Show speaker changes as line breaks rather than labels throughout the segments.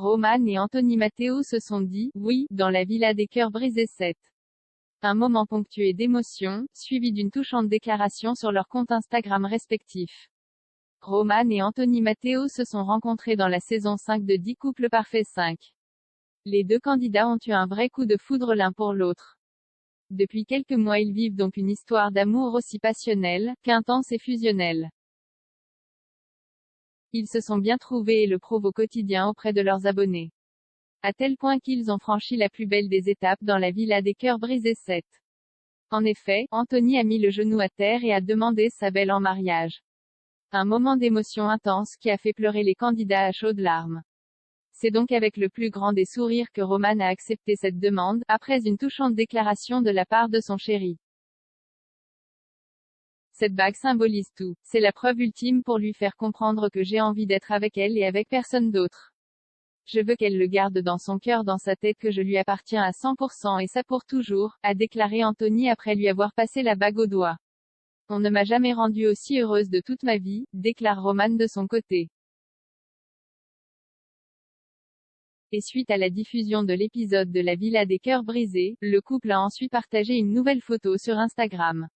Roman et Anthony Matteo se sont dit « oui » dans la Villa des Cœurs Brisés 7. Un moment ponctué d'émotions, suivi d'une touchante déclaration sur leurs comptes Instagram respectifs. Roman et Anthony Matteo se sont rencontrés dans la saison 5 de 10 couples parfaits 5. Les deux candidats ont eu un vrai coup de foudre l'un pour l'autre. Depuis quelques mois ils vivent donc une histoire d'amour aussi passionnelle, qu'intense et fusionnelle. Ils se sont bien trouvés et le prouvent au quotidien auprès de leurs abonnés. À tel point qu'ils ont franchi la plus belle des étapes dans la Villa des Cœurs Brisés 7. En effet, Anthony a mis le genou à terre et a demandé sa belle en mariage. Un moment d'émotion intense qui a fait pleurer les candidats à chaudes larmes. C'est donc avec le plus grand des sourires que Roman a accepté cette demande, après une touchante déclaration de la part de son chéri. Cette bague symbolise tout. C'est la preuve ultime pour lui faire comprendre que j'ai envie d'être avec elle et avec personne d'autre. Je veux qu'elle le garde dans son cœur, dans sa tête, que je lui appartiens à 100% et ça pour toujours, a déclaré Anthony après lui avoir passé la bague au doigt. On ne m'a jamais rendue aussi heureuse de toute ma vie, déclare Roman de son côté. Et suite à la diffusion de l'épisode de la Villa des Cœurs Brisés, le couple a ensuite partagé une nouvelle photo sur Instagram.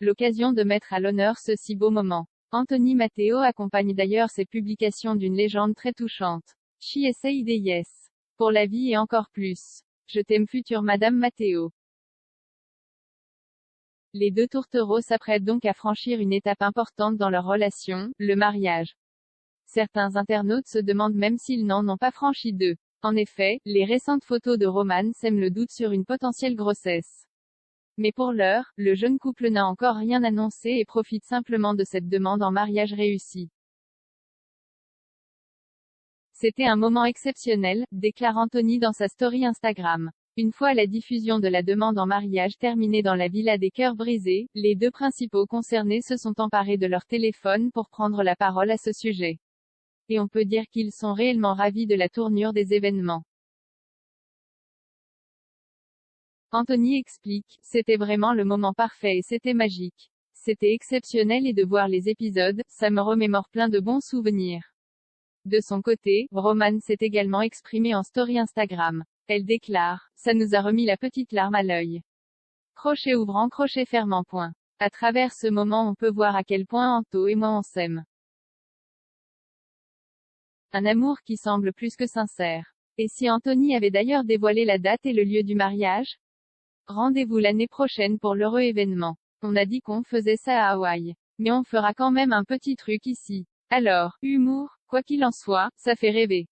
L'occasion de mettre à l'honneur ce si beau moment. Anthony Matteo accompagne d'ailleurs ses publications d'une légende très touchante. She said yes. Pour la vie et encore plus. Je t'aime future Madame Matteo. Les deux tourtereaux s'apprêtent donc à franchir une étape importante dans leur relation, le mariage. Certains internautes se demandent même s'ils n'en ont pas franchi deux. En effet, les récentes photos de Roman sèment le doute sur une potentielle grossesse. Mais pour l'heure, le jeune couple n'a encore rien annoncé et profite simplement de cette demande en mariage réussie. C'était un moment exceptionnel, déclare Anthony dans sa story Instagram. Une fois la diffusion de la demande en mariage terminée dans la Villa des Cœurs Brisés, les deux principaux concernés se sont emparés de leur téléphone pour prendre la parole à ce sujet. Et on peut dire qu'ils sont réellement ravis de la tournure des événements. Anthony explique, c'était vraiment le moment parfait et c'était magique. C'était exceptionnel et de voir les épisodes, ça me remémore plein de bons souvenirs. De son côté, Roman s'est également exprimé en story Instagram. Elle déclare, ça nous a remis la petite larme à l'œil. Crochet ouvrant, crochet fermant. Point. À travers ce moment on peut voir à quel point Anto et moi on s'aime. Un amour qui semble plus que sincère. Et si Anthony avait d'ailleurs dévoilé la date et le lieu du mariage? Rendez-vous l'année prochaine pour l'heureux événement. On a dit qu'on faisait ça à Hawaï. Mais on fera quand même un petit truc ici. Alors, humour, quoi qu'il en soit, ça fait rêver.